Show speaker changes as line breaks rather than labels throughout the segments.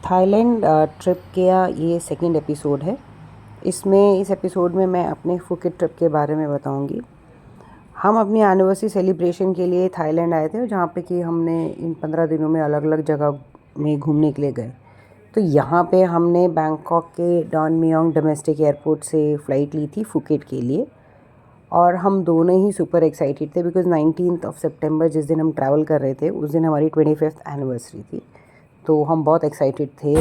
Thailand trip का ये second episode है। इस एपिसोड में मैं अपने फुकेट ट्रिप के बारे में बताऊंगी। हम अपनी एनिवर्सरी सेलिब्रेशन के लिए थाईलैंड आए थे, जहाँ पे कि हमने इन 15 दिनों में अलग अलग जगह में घूमने के लिए गए। तो यहाँ पे हमने बैंकॉक के डॉन मियोंग डोमेस्टिक एयरपोर्ट से फ़्लाइट ली थी फुकेट के लिए, और हम दोनों ही सुपर एक्साइटेड थे बिकॉज़ 19 सितंबर जिस दिन हम ट्रैवल कर रहे थे उस दिन हमारी 25th एनिवर्सरी थी। तो हम बहुत एक्साइटेड थे।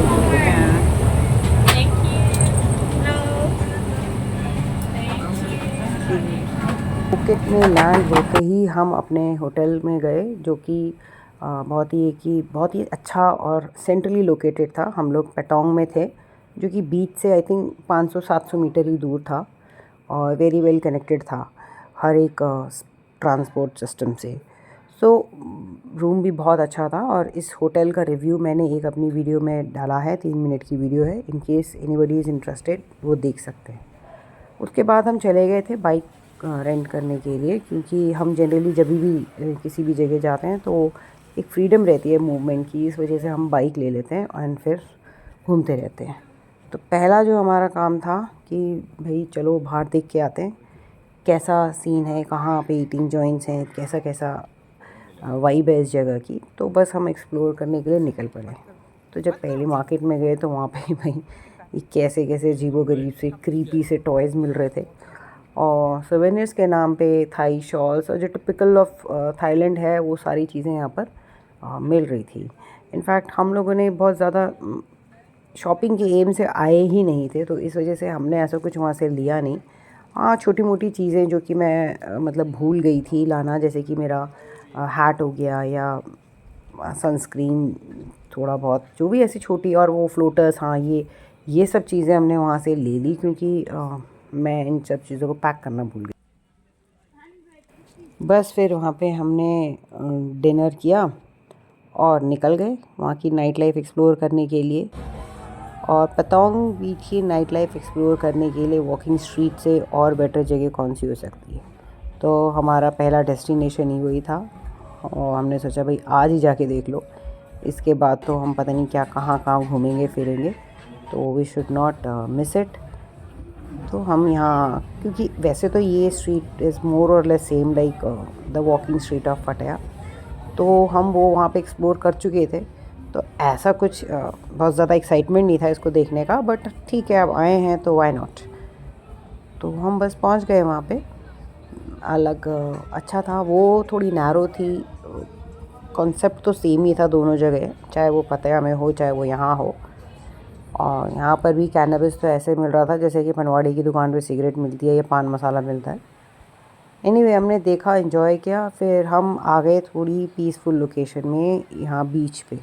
फुकेट में लैंड होते ही हम अपने होटल में गए, जो कि बहुत ही अच्छा और सेंट्रली लोकेटेड था। हम लोग पेटोंग में थे, जो कि बीच से आई थिंक 500-700 मीटर ही दूर था और वेरी वेल कनेक्टेड था हर एक ट्रांसपोर्ट सिस्टम से। सो रूम भी बहुत अच्छा था, और इस होटल का रिव्यू मैंने एक अपनी वीडियो में डाला है। 3 मिनट की वीडियो है, in case anybody is interested वो देख सकते हैं। उसके बाद हम चले गए थे बाइक रेंट करने के लिए, क्योंकि हम जनरली जब भी किसी भी जगह जाते हैं तो एक फ्रीडम रहती है मूवमेंट की। इस वजह से हम बाइक ले लेते हैं एंड फिर घूमते रहते हैं। तो पहला जो हमारा काम था कि भाई चलो बाहर देख के आते हैं कैसा सीन है, कहाँ पे ईटिंग जॉइंट्स हैं, कैसा कैसा वाइब है इस जगह की। तो बस हम एक्सप्लोर करने के लिए निकल पड़े। तो जब पहले मार्केट में गए तो वहाँ पे भाई ये कैसे कैसे अजीबोगरीब से क्रीपी से टॉयज़ मिल रहे थे, और सोवेनियर्स के नाम पे थाई शॉल्स और जो टिपिकल ऑफ थाईलैंड है वो सारी चीज़ें यहाँ पर मिल रही थी। इनफैक्ट हम लोगों ने बहुत ज़्यादा शॉपिंग के एम से आए ही नहीं थे, तो इस वजह से हमने ऐसा कुछ वहाँ से लिया नहीं। हाँ, छोटी मोटी चीज़ें जो कि मैं मतलब भूल गई थी लाना, जैसे कि मेरा हैट हो गया या सनस्क्रीन, थोड़ा बहुत जो भी ऐसी छोटी, और वो फ्लोटर्स, हाँ ये सब चीज़ें हमने वहाँ से ले ली, क्योंकि मैं इन सब चीज़ों को पैक करना भूल गई। बस फिर वहाँ पे हमने डिनर किया और निकल गए वहाँ की नाइट लाइफ एक्सप्लोर करने के लिए। और पतोंग बीच की नाइट लाइफ एक्सप्लोर करने के लिए वॉकिंग स्ट्रीट से और बेटर जगह कौन सी हो सकती है। तो हमारा पहला डेस्टिनेशन ही वही था, और हमने सोचा भाई आज ही जाके देख लो, इसके बाद तो हम पता नहीं क्या कहाँ कहाँ घूमेंगे फिरेंगे, तो we should not miss it. तो हम यहाँ, क्योंकि वैसे तो ये स्ट्रीट इज़ मोर और less same like the walking street of पटाया, तो हम वो वहाँ पे एक्सप्लोर कर चुके थे। तो ऐसा कुछ बहुत ज़्यादा एक्साइटमेंट नहीं था इसको देखने का, बट ठीक है अब आए हैं तो वाई नॉट। तो हम बस पहुँच गए वहाँ पे। अच्छा था, वो थोड़ी नैरो थी। कॉन्सेप्ट तो सेम ही था दोनों जगह, चाहे वो पटाया में हो चाहे वो यहाँ हो। और यहाँ पर भी कैनबिस तो ऐसे मिल रहा था जैसे कि पनवाड़ी की दुकान पे सिगरेट मिलती है या पान मसाला मिलता है। एनीवे हमने देखा, एंजॉय किया, फिर हम आ गए थोड़ी पीसफुल लोकेशन में, यहाँ बीच पे।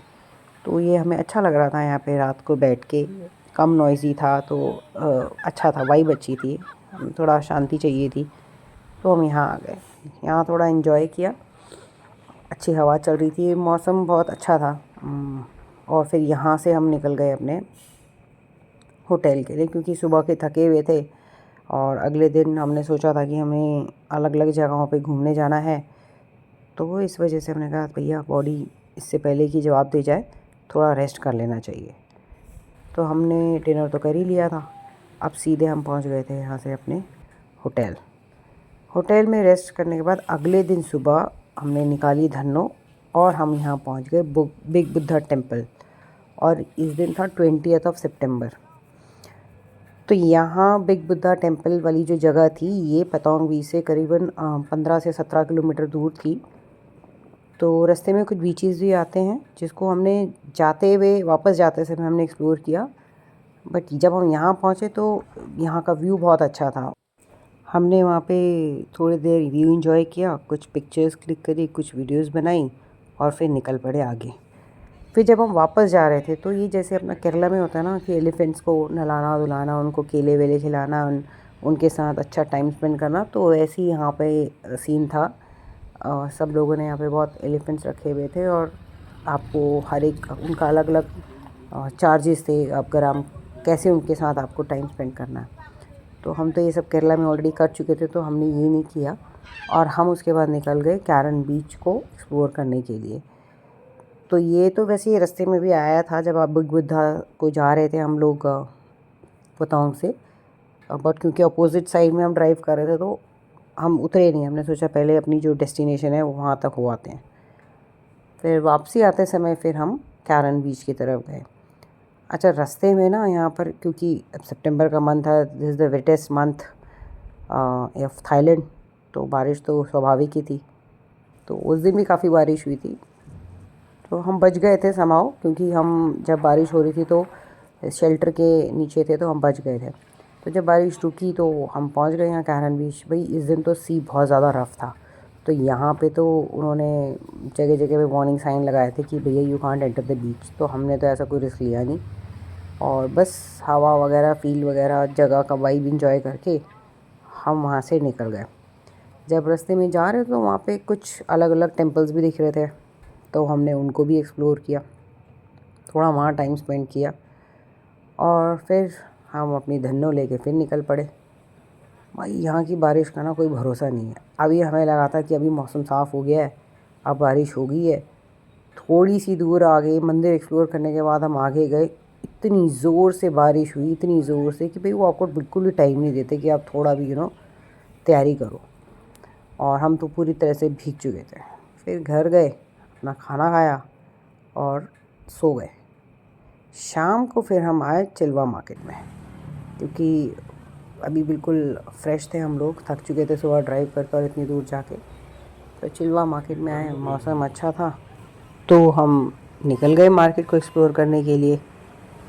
तो ये हमें अच्छा लग रहा था यहाँ पे रात को बैठ के, कम नॉइज़ी था तो अच्छा था, वाइब अच्छी थी, थोड़ा शांति चाहिए थी, तो हम यहाँ आ गए। यहाँ थोड़ा एंजॉय किया, अच्छी हवा चल रही थी, मौसम बहुत अच्छा था। और फिर यहाँ से हम निकल गए अपने होटल के लिए, क्योंकि सुबह के थके हुए थे और अगले दिन हमने सोचा था कि हमें अलग अलग जगहों पे घूमने जाना है। तो इस वजह से हमने कहा भैया बॉडी इससे पहले कि जवाब दे जाए थोड़ा रेस्ट कर लेना चाहिए। तो हमने डिनर तो कर ही लिया था, अब सीधे हम पहुंच गए थे यहाँ से अपने होटल में। रेस्ट करने के बाद अगले दिन सुबह हमने निकाली धन्नो और हम यहाँ पहुँच गए बिग बुद्धा टेम्पल, और इस दिन था 20 सितंबर। तो यहाँ बिग बुद्धा टेम्पल वाली जो जगह थी ये पतोंग बीच से करीबन 15 से 17 किलोमीटर दूर थी। तो रास्ते में कुछ बीचेस भी आते हैं जिसको हमने जाते हुए वापस जाते समय हमने एक्सप्लोर किया, बट जब हम यहाँ पहुँचे तो यहाँ का व्यू बहुत अच्छा था। हमने वहाँ पे थोड़ी देर व्यू एंजॉय किया, कुछ पिक्चर्स क्लिक करी, कुछ वीडियोस बनाई, और फिर निकल पड़े आगे। फिर जब हम वापस जा रहे थे तो ये जैसे अपना केरला में होता है ना कि एलिफेंट्स को नहलाना धुलाना, उनको केले वेले खिलाना, उनके साथ अच्छा टाइम स्पेंड करना, तो ऐसे ही यहाँ पे सीन था। सब लोगों ने यहाँ पे बहुत एलिफेंट्स रखे हुए थे, और आपको हर एक उनका अलग अलग चार्जेस थे अगर हम कैसे उनके साथ आपको टाइम स्पेंड करना है। तो हम तो ये सब केरला में ऑलरेडी कर चुके थे, तो हमने ये नहीं किया, और हम उसके बाद निकल गए कैरन बीच को एक्सप्लोर करने के लिए। तो ये तो वैसे ही रास्ते में भी आया था जब आप बिग बुद्धा को जा रहे थे हम लोग पतोंग से, बट क्योंकि अपोजिट साइड में हम ड्राइव कर रहे थे तो हम उतरे नहीं। हमने सोचा पहले अपनी जो डेस्टिनेशन है वहाँ तक हो आते हैं। फिर वापसी आते समय फिर हम कैरन बीच की तरफ गए। अच्छा, रास्ते में ना यहाँ पर क्योंकि अब सितंबर का मंथ है, this is the wettest month of Thailand, तो बारिश तो स्वाभाविक ही थी। तो उस दिन भी काफ़ी बारिश हुई थी, तो हम बच गए थे समाओ, क्योंकि हम जब बारिश हो रही थी तो शेल्टर के नीचे थे, तो हम बच गए थे। तो जब बारिश रुकी तो हम पहुंच गए यहाँ कैरन बीच। भाई इस दिन तो सी बहुत ज़्यादा रफ़ था, तो यहाँ पे तो उन्होंने जगह जगह पे वार्निंग साइन लगाए थे कि भैया you can't enter the beach. तो हमने तो ऐसा कोई रिस्क लिया नहीं, और बस हवा वगैरह, फील वगैरह, जगह का वाइब इंजॉय करके हम वहाँ से निकल गए। जब रास्ते में जा रहे थे तो वहाँ पे कुछ अलग अलग टेम्पल्स भी दिख रहे थे, तो हमने उनको भी एक्सप्लोर किया, थोड़ा वहाँ टाइम स्पेंड किया, और फिर हम अपनी धन्नो लेके फिर निकल पड़े। भाई यहाँ की बारिश का ना कोई भरोसा नहीं है। अभी हमें लगा था कि अभी मौसम साफ़ हो गया है, अब बारिश हो गई है। थोड़ी सी दूर आगे मंदिर एक्सप्लोर करने के बाद हम आगे गए, इतनी ज़ोर से बारिश हुई, इतनी ज़ोर से कि भाई वो आपको बिल्कुल भी टाइम नहीं देते कि आप थोड़ा भी तैयारी करो, और हम तो पूरी तरह से भीग चुके थे। फिर घर गए, अपना खाना खाया और सो गए। शाम को फिर हम आए चिल्वा मार्केट में, क्योंकि अभी बिल्कुल फ्रेश थे हम लोग, थक चुके थे सुबह ड्राइव कर इतनी दूर जाके। तो चिल्वा मार्केट में आए, मौसम अच्छा था तो हम निकल गए मार्केट को एक्सप्लोर करने के लिए।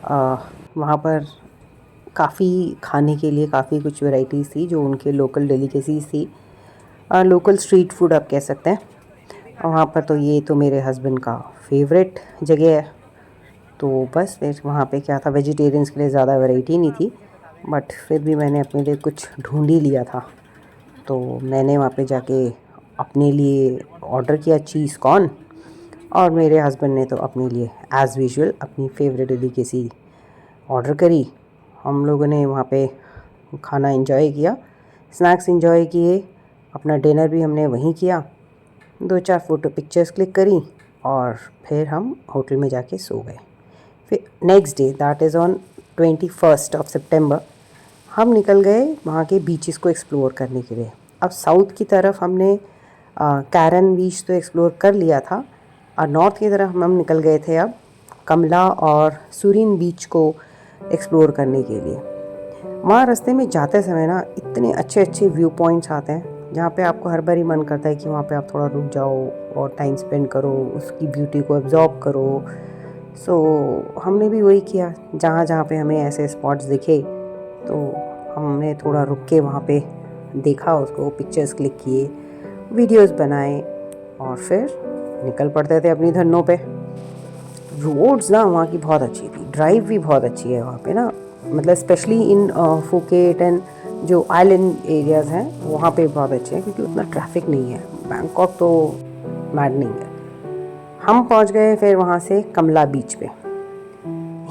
वहाँ पर काफ़ी खाने के लिए काफ़ी कुछ वैरायटीज़ थी जो उनके लोकल डेलिकेसीज़ थी, लोकल स्ट्रीट फूड आप कह सकते हैं। वहाँ पर तो ये तो मेरे हस्बैंड का फेवरेट जगह है, तो बस फिर वहाँ पे क्या था, वेजिटेरियंस के लिए ज़्यादा वैरायटी नहीं थी, बट फिर भी मैंने अपने लिए कुछ ढूंढ ही लिया था। तो मैंने वहाँ पे जाके अपने लिए ऑर्डर किया चीज़ कॉर्न, और मेरे हस्बैंड ने तो अपने लिए एज़ यूजुअल अपनी फेवरेट डेलिकेसी ऑर्डर करी। हम लोगों ने वहाँ पे खाना एंजॉय किया, स्नैक्स एंजॉय किए, अपना डिनर भी हमने वहीं किया, 2-4 फ़ोटो पिक्चर्स क्लिक करी, और फिर हम होटल में जाके सो गए। फिर next day, that is on 21 सितंबर, हम निकल गए वहाँ के बीचेस को एक्सप्लोर करने के लिए। अब साउथ की तरफ हमने कैरन बीच तो एक्सप्लोर कर लिया था, और नॉर्थ की तरफ हम निकल गए थे अब कमला और सुरीन बीच को एक्सप्लोर करने के लिए। वहाँ रास्ते में जाते समय ना इतने अच्छे अच्छे व्यू पॉइंट्स आते हैं जहाँ पे आपको हर बार ही मन करता है कि वहाँ पे आप थोड़ा रुक जाओ और टाइम स्पेंड करो, उसकी ब्यूटी को एब्जॉर्ब करो। सो हमने भी वही किया, जहाँ जहाँ पे हमें ऐसे स्पॉट्स दिखे तो हमने थोड़ा रुक के वहाँ पे देखा, उसको पिक्चर्स क्लिक किए, वीडियोस बनाए, और फिर निकल पड़ते थे अपनी धन्नों पे। रोड्स ना वहाँ की बहुत अच्छी थी, ड्राइव भी बहुत अच्छी है वहाँ पे ना, मतलब स्पेशली इन फुकेट एंड जो आइलैंड एरियाज़ हैं वहाँ पे बहुत अच्छे हैं, क्योंकि उतना ट्रैफिक नहीं है। बैंकॉक तो मैडनिंग है। हम पहुँच गए फिर वहाँ से कमला बीच पे।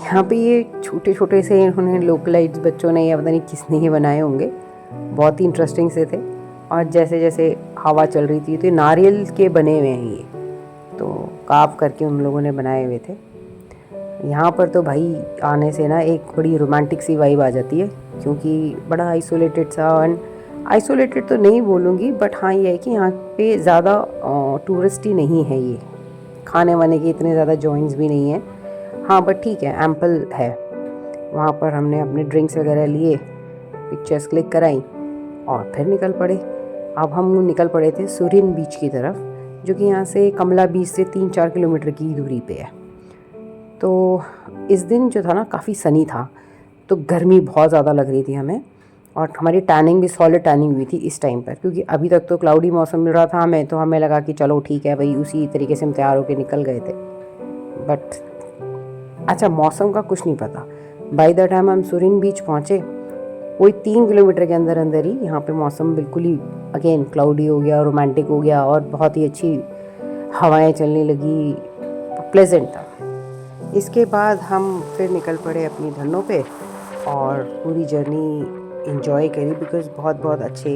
यहाँ पे ये छोटे छोटे से इन्होंने लोकलाइज बच्चों ने, या पता नहीं किसने ये बनाए होंगे, बहुत ही इंटरेस्टिंग से थे। और जैसे जैसे हवा चल रही थी तो नारियल के बने हुए हैं ये, तो काव करके उन लोगों ने बनाए हुए थे। यहाँ पर तो भाई आने से ना एक बड़ी रोमांटिक सी वाइब आ जाती है, क्योंकि बड़ा आइसोलेटेड सा, एंड आइसोलेटेड तो नहीं बोलूँगी, बट हाँ ये है कि यहाँ पे ज़्यादा टूरिस्ट ही नहीं है, ये खाने वाने के इतने ज़्यादा जॉइंट्स भी नहीं है। हाँ बट ठीक है, एम्पल है। वहाँ पर हमने अपने ड्रिंक्स वगैरह लिए, पिक्चर्स क्लिक कराई, और फिर निकल पड़े। अब हम निकल पड़े थे सुरीन बीच की तरफ, जो कि यहाँ से कमला बीच से 3-4 किलोमीटर की दूरी पे है। तो इस दिन जो था ना काफ़ी सनी था, तो गर्मी बहुत ज़्यादा लग रही थी हमें, और हमारी टैनिंग भी सॉलिड टैनिंग हुई थी इस टाइम पर, क्योंकि अभी तक तो क्लाउडी मौसम मिल रहा था हमें, तो हमें लगा कि चलो ठीक है भाई, उसी तरीके से हम तैयार होकर निकल गए थे। बट अच्छा, मौसम का कुछ नहीं पता, बाय द टाइम हम सुरीन बीच पहुँचे, वही 3 किलोमीटर के अंदर अंदर ही यहाँ पे मौसम बिल्कुल ही अगेन क्लाउडी हो गया, रोमांटिक हो गया, और बहुत ही अच्छी हवाएं चलने लगी, प्लेजेंट था। इसके बाद हम फिर निकल पड़े अपनी धन्नों पे, और पूरी जर्नी इंजॉय करी, बिकॉज़ बहुत बहुत अच्छे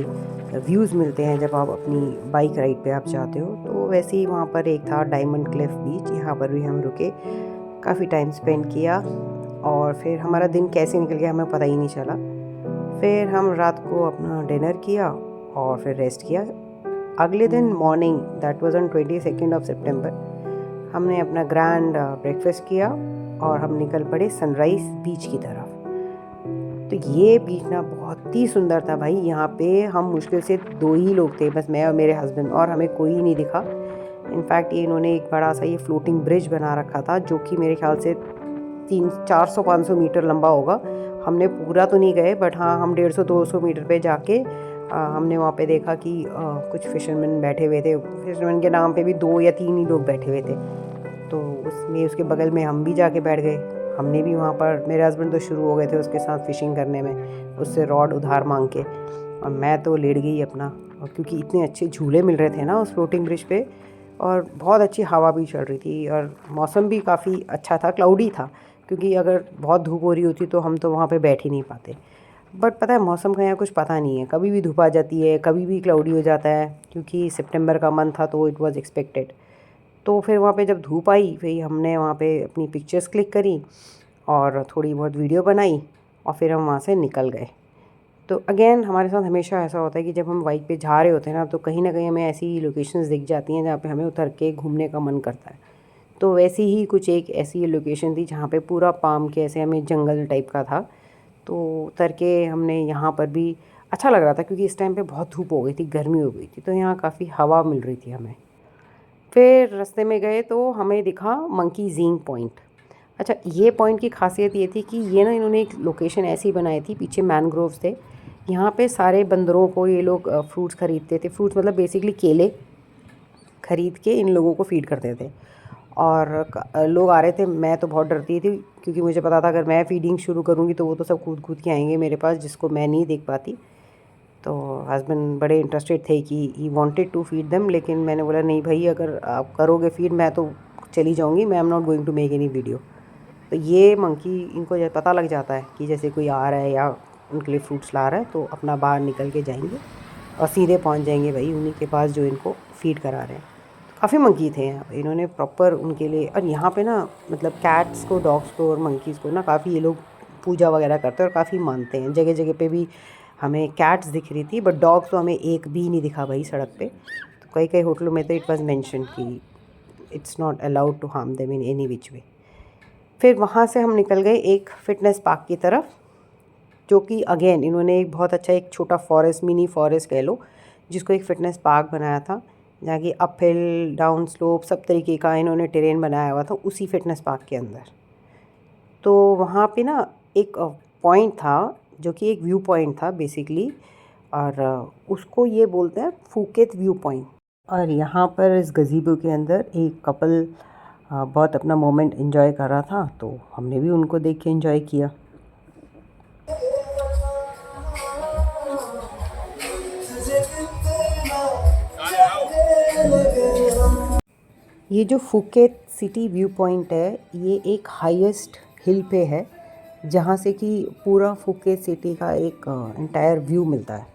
व्यूज़ मिलते हैं जब आप अपनी बाइक राइड पे आप जाते हो। तो वैसे ही वहाँ पर एक था डायमंड क्लिफ बीच, यहाँ पर भी हम रुके, काफ़ी टाइम स्पेंड किया और फिर हमारा दिन कैसे निकल गया हमें पता ही नहीं चला। फिर हम रात को अपना डिनर किया और फिर रेस्ट किया। अगले दिन morning, that was on 22 of सितंबर, हमने अपना ग्रैंड ब्रेकफास्ट किया और हम निकल पड़े सनराइज़ बीच की तरफ। तो ये बीच ना बहुत ही सुंदर था भाई। यहाँ पे हम मुश्किल से 2 ही लोग थे, बस मैं और मेरे हस्बैंड, और हमें कोई नहीं दिखा। इनफैक्ट ये इन्होंने एक बड़ा सा ये फ्लोटिंग ब्रिज बना रखा था जो कि मेरे ख्याल से 400-500 मीटर लंबा होगा। हमने पूरा तो नहीं गए, बट हाँ हम 150-200 मीटर पे जाके हमने वहाँ पे देखा कि कुछ फिशरमैन बैठे हुए थे। फिशरमैन के नाम पे भी 2 या 3 ही लोग बैठे हुए थे। तो उसके बगल में हम भी जाके बैठ गए। हमने भी वहाँ पर, मेरे हस्बैंड तो शुरू हो गए थे उसके साथ फ़िशिंग करने में, उससे रॉड उधार मांग के, और मैं तो लेट गई अपना। और क्योंकि इतने अच्छे झूले मिल रहे थे ना उस फ्लोटिंग ब्रिज पे, और बहुत अच्छी हवा भी चल रही थी और मौसम भी काफ़ी अच्छा था, क्लाउडी था, क्योंकि अगर बहुत धूप हो रही होती तो हम तो वहाँ पे बैठ ही नहीं पाते। बट पता है मौसम का यहाँ कुछ पता नहीं है, कभी भी धूप आ जाती है, कभी भी क्लाउडी हो जाता है, क्योंकि सितंबर का मंथ था तो इट वाज एक्सपेक्टेड। तो फिर वहाँ पे जब धूप आई, फिर हमने वहाँ पे अपनी पिक्चर्स क्लिक करी और थोड़ी बहुत वीडियो बनाई और फिर हम वहाँ से निकल गए। तो अगेन हमारे साथ हमेशा ऐसा होता है कि जब हम बाइक पे जा रहे होते हैं ना, तो कहीं ना कहीं हमें ऐसी लोकेशंस दिख जाती हैं जहाँ पे हमें उतर के घूमने का मन करता है। तो वैसी ही कुछ एक ऐसी लोकेशन थी जहाँ पे पूरा पाम के ऐसे हमें जंगल टाइप का था। तो उतर के हमने यहाँ पर भी अच्छा लग रहा था, क्योंकि इस टाइम पे बहुत धूप हो गई थी, गर्मी हो गई थी, तो यहाँ काफ़ी हवा मिल रही थी हमें। फिर रास्ते में गए तो हमें दिखा मंकी जींग पॉइंट। अच्छा, ये पॉइंट की खासियत ये थी कि ये ना इन्होंने एक लोकेशन ऐसी बनाई थी, पीछे मैनग्रोव्स थे, यहाँ पे सारे बंदरों को ये लोग फ्रूट्स ख़रीदते थे। फ्रूट्स मतलब बेसिकली केले ख़रीद के इन लोगों को फ़ीड करते थे। और लोग आ रहे थे, मैं तो बहुत डरती थी, क्योंकि मुझे पता था अगर मैं फ़ीडिंग शुरू करूँगी तो वो तो सब कूद कूद के आएंगे मेरे पास, जिसको मैं नहीं देख पाती। तो हस्बैंड बड़े इंटरेस्टेड थे कि he wanted to feed them, लेकिन मैंने बोला नहीं भाई, अगर आप करोगे फीड मैं तो चली जाऊंगी, मैं am not going to make any video. तो ये मंकी, इनको जब पता लग जाता है कि जैसे कोई आ रहा है या उनके लिए फ्रूट्स ला रहा है, तो अपना बाहर निकल के जाएंगे और सीधे पहुंच जाएंगे भाई उन्हीं के पास जो इनको फ़ीड करा रहे हैं। काफ़ी मंकी थे यहाँ पे, इन्होंने प्रॉपर उनके लिए। और यहाँ पे ना मतलब कैट्स को, डॉग्स को और मंकीज़ को ना काफ़ी ये लोग पूजा वगैरह करते हैं और काफ़ी मानते हैं। जगह जगह पे भी हमें कैट्स दिख रही थी, बट डॉग्स तो हमें एक भी नहीं दिखा भाई सड़क पे। तो कई कई होटलों में तो इट वाज मेंशन कि it's not allowed to harm them in any which way. फिर वहाँ से हम निकल गए एक फ़िटनेस पार्क की तरफ, जो कि अगेन इन्होंने एक बहुत अच्छा एक छोटा फॉरेस्ट, मिनी फॉरेस्ट कह लो, जिसको एक फ़िटनेस पार्क बनाया था, जहाँ की अप हिल डाउन स्लोप सब तरीके का इन्होंने टेरेन बनाया हुआ था उसी फ़िटनेस पार्क के अंदर। तो वहाँ पे ना एक पॉइंट था जो कि एक व्यू पॉइंट था बेसिकली, और उसको ये बोलते हैं फूकेत व्यू पॉइंट। और यहाँ पर इस गज़ीबो के अंदर एक कपल बहुत अपना मोमेंट एंजॉय कर रहा था, तो हमने भी उनको देख के एंजॉय किया। ये जो फूकेत सिटी व्यू पॉइंट है, ये एक हाईएस्ट हिल पे है, जहाँ से कि पूरा फूकेत सिटी का एक एंटायर व्यू मिलता है।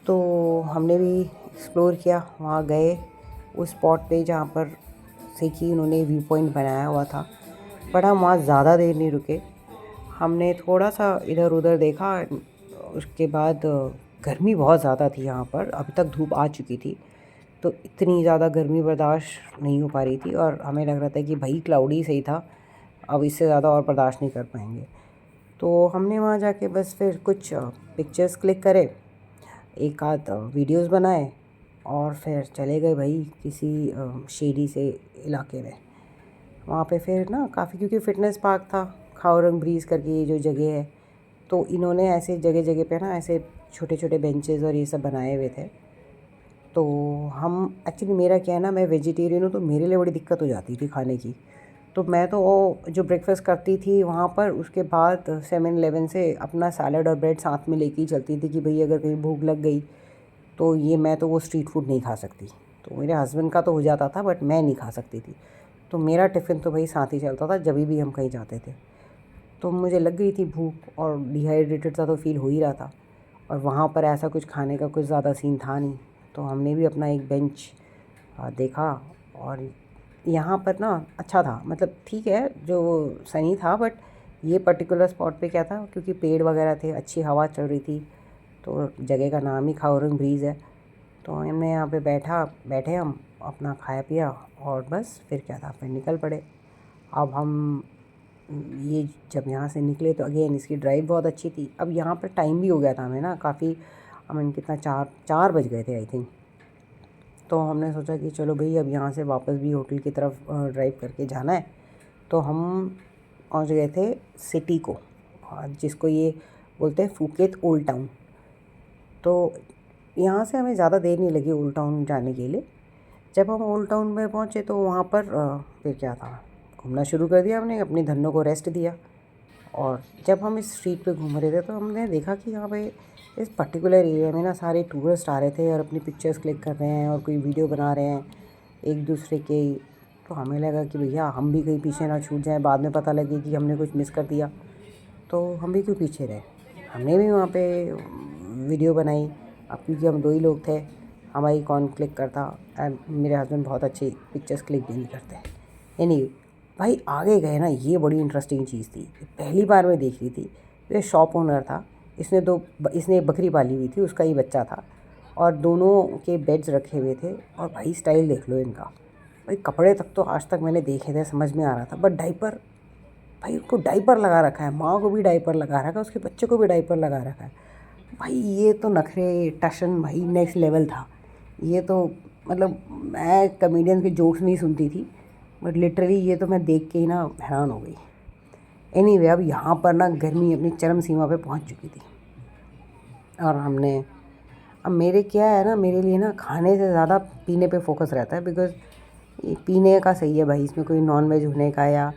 तो हमने भी एक्सप्लोर किया, वहाँ गए उस स्पॉट पे जहाँ पर से कि उन्होंने व्यू पॉइंट बनाया हुआ था। बट हम वहाँ ज़्यादा देर नहीं रुके, हमने थोड़ा सा इधर उधर देखा। उसके बाद गर्मी बहुत ज़्यादा थी यहाँ पर, अभी तक धूप आ चुकी थी, तो इतनी ज़्यादा गर्मी बर्दाश्त नहीं हो पा रही थी, और हमें लग रहा था कि भाई क्लाउडी सही था, अब इससे ज़्यादा और बर्दाश्त नहीं कर पाएंगे। तो हमने वहाँ जाके बस फिर कुछ पिक्चर्स क्लिक करे, एक आध वीडियोस बनाए और फिर चले गए भाई किसी शेडी से इलाके में। वहाँ पे फिर ना काफ़ी, क्योंकि फ़िटनेस पार्क था, खाओरंग ब्रीज करके ये जो जगह है, तो इन्होंने ऐसे जगह जगह पे ना ऐसे छोटे छोटे बेंचेस और ये सब बनाए हुए थे। तो हम एक्चुअली, मेरा क्या है ना, मैं वेजिटेरियन हूँ, तो मेरे लिए बड़ी दिक्कत हो जाती थी खाने की। तो मैं तो वो जो ब्रेकफास्ट करती थी वहाँ पर, उसके बाद 7-Eleven से अपना सैलड और ब्रेड साथ में लेके ही चलती थी कि भाई अगर कहीं भूख लग गई तो ये, मैं तो वो स्ट्रीट फूड नहीं खा सकती। तो मेरे हस्बैंड का तो हो जाता था, बट मैं नहीं खा सकती थी। तो मेरा टिफ़िन तो भाई साथ ही चलता था जब भी हम कहीं जाते थे। तो मुझे लग गई थी भूख और डिहाइड्रेटेड सा तो फील हो ही रहा था, और वहाँ पर ऐसा कुछ खाने का कुछ ज़्यादा सीन था नहीं। तो हमने भी अपना एक बेंच देखा, और यहाँ पर ना अच्छा था, मतलब ठीक है जो सनी था, बट ये पर्टिकुलर स्पॉट पे क्या था, क्योंकि पेड़ वगैरह थे, अच्छी हवा चल रही थी, तो जगह का नाम ही खाओरंग ब्रीज़ है। तो हमने यहाँ पे बैठे हम अपना खाया पिया, और बस फिर क्या था, फिर निकल पड़े। अब हम ये जब यहाँ से निकले तो अगेन इसकी ड्राइव बहुत अच्छी थी। अब यहाँ पर टाइम भी हो गया था हमें ना काफ़ी, हमें कितना 4 बज गए थे आई थिंक। तो हमने सोचा कि चलो भाई अब यहाँ से वापस भी होटल की तरफ ड्राइव करके जाना है। तो हम पहुँच गए थे सिटी को, जिसको ये बोलते हैं फुकेत ओल्ड टाउन। तो यहाँ से हमें ज़्यादा देर नहीं लगी ओल्ड टाउन जाने के लिए। जब हम ओल्ड टाउन में पहुँचे तो वहाँ पर फिर क्या था, घूमना शुरू कर दिया हमने, अपनी धन्नों को रेस्ट दिया। और जब हम इस स्ट्रीट पे घूम रहे थे तो हमने देखा कि यहाँ पे इस पर्टिकुलर एरिया में ना सारे टूरिस्ट आ रहे थे और अपनी पिक्चर्स क्लिक कर रहे हैं और कोई वीडियो बना रहे हैं एक दूसरे के। तो हमें लगा कि भैया हम भी कहीं पीछे ना छूट जाएं, बाद में पता लगे कि हमने कुछ मिस कर दिया, तो हम भी क्यों पीछे रहे। हमने भी वहाँ पे वीडियो बनाई। अब क्योंकि हम 2 ही लोग थे, हमारी कौन क्लिक करता, एंड मेरे हस्बैंड बहुत अच्छी पिक्चर्स क्लिक भी नहीं करते। एनीवे भाई आगे गए ना, ये बड़ी इंटरेस्टिंग चीज़ थी, पहली बार मैं देख रही थी। ये शॉप ओनर था, इसने एक बकरी पाली हुई थी, उसका ही बच्चा था, और दोनों के बेड्स रखे हुए थे। और भाई स्टाइल देख लो इनका, भाई कपड़े तक तो आज तक मैंने देखे थे, समझ में आ रहा था, बट डाइपर, भाई उसको डाइपर लगा रखा है, माँ को भी डाइपर लगा रखा है, उसके बच्चे को भी डाइपर लगा रखा है। भाई ये तो नखरे टशन भाई नेक्स्ट लेवल था। ये तो मतलब मैं कॉमेडियन के जोक्स नहीं सुनती थी, बट लिटरली ये तो मैं देख के ही ना हैरान हो गई। एनीवे अब यहाँ पर ना गर्मी अपनी चरम सीमा पे पहुँच चुकी थी, और हमने अब मेरे क्या है ना, मेरे लिए ना खाने से ज़्यादा पीने पे फोकस रहता है, बिकॉज़ ये पीने का सही है भाई, इसमें कोई नॉन वेज होने का या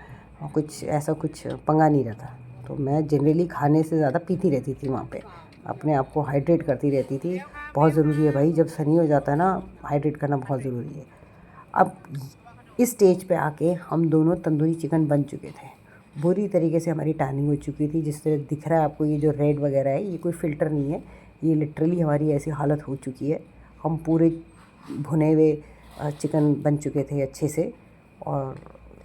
कुछ ऐसा कुछ पंगा नहीं रहता। तो मैं जनरली खाने से ज़्यादा पीती रहती थी वहाँ पे, अपने आप को हाइड्रेट करती रहती थी। बहुत ज़रूरी है भाई, जब सनी हो जाता है ना, हाइड्रेट करना बहुत ज़रूरी है। अब इस स्टेज पे आके हम दोनों तंदूरी चिकन बन चुके थे, बुरी तरीके से हमारी टैनिंग हो चुकी थी। जिससे दिख रहा है आपको ये जो रेड वगैरह है, ये कोई फ़िल्टर नहीं है, ये लिटरली हमारी ऐसी हालत हो चुकी है। हम पूरे भुने हुए चिकन बन चुके थे अच्छे से, और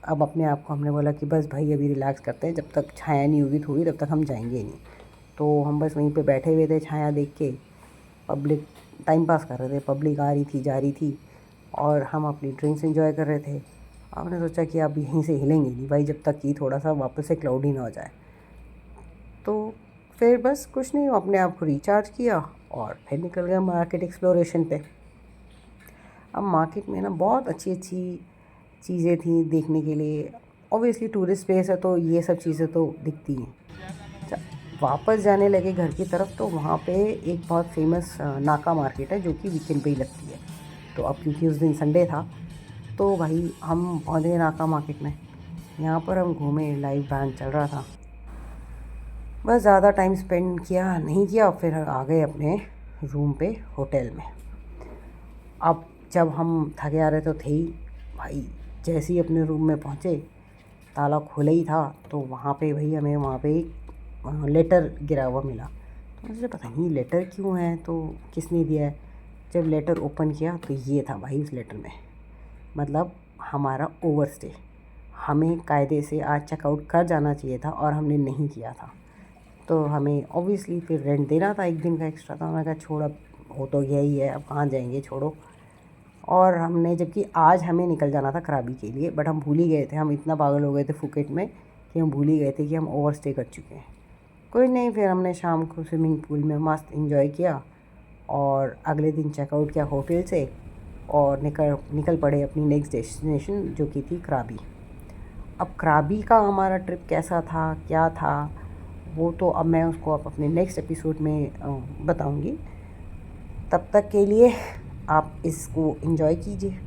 अब अपने आप को हमने बोला कि बस भाई अभी रिलैक्स करते हैं, जब तक छाया नहीं होगी थोड़ी तब तक हम जाएंगे नहीं। तो हम बस वहीं पे बैठे हुए थे छाया देख के, पब्लिक टाइम पास कर रहे थे, पब्लिक आ रही थी जा रही थी, और हम अपनी ड्रिंक्स एंजॉय कर रहे थे। आपने सोचा कि अब यहीं से हिलेंगे नहीं भाई, जब तक कि थोड़ा सा वापस से क्लाउडी ना हो जाए। तो फिर बस कुछ नहीं, अपने आप को रिचार्ज किया और फिर निकल गया मार्केट एक्सप्लोरेशन पे। अब मार्केट में ना बहुत अच्छी अच्छी चीज़ें थी देखने के लिए। ऑब्वियसली टूरिस्ट प्लेस है तो ये सब चीज़ें तो दिखती हैं। अच्छा, वापस जाने लगे घर की तरफ तो वहाँ पे एक बहुत फेमस नाका मार्केट है, जो कि वीकेंड पे ही लगती है। तो अब क्योंकि उस दिन संडे था, तो भाई हम पहुँच गए नाका मार्केट में। यहाँ पर हम घूमे, लाइव बैंड चल रहा था, बस ज़्यादा टाइम स्पेंड किया नहीं किया, फिर आ गए अपने रूम पे होटल में। अब जब हम थके आ रहे तो थे ही भाई, जैसे ही अपने रूम में पहुँचे ताला खुला ही था, तो वहाँ पे भाई हमें वहाँ पे एक लेटर गिरा हुआ मिला। तो मुझे पता नहीं लेटर क्यों है, तो किसने दिया है। जब लेटर ओपन किया तो ये था भाई उस लेटर में, मतलब हमारा ओवरस्टे, हमें कायदे से आज चेकआउट कर जाना चाहिए था और हमने नहीं किया था। तो हमें ऑब्वियसली फिर रेंट देना था, 1 दिन का एक्स्ट्रा था। मैंने कहा छोड़, अब हो तो गया ही है, अब कहाँ जाएंगे, छोड़ो। और हमने, जबकि आज हमें निकल जाना था कराबी के लिए, बट हम भूल ही गए थे, हम इतना पागल हो गए थे फुकेट में कि हम भूल ही गए थे कि हम ओवर स्टे कर चुके हैं। कोई नहीं, फिर हमने शाम को स्विमिंग पूल में मस्त इंजॉय किया, और अगले दिन चेकआउट किया होटल से, और निकल पड़े अपनी नेक्स्ट डेस्टिनेशन, जो कि थी कराबी। अब कराबी का हमारा ट्रिप कैसा था, क्या था, वो तो अब मैं उसको अब अपने नेक्स्ट एपिसोड में बताऊंगी। तब तक के लिए आप इसको एंजॉय कीजिए।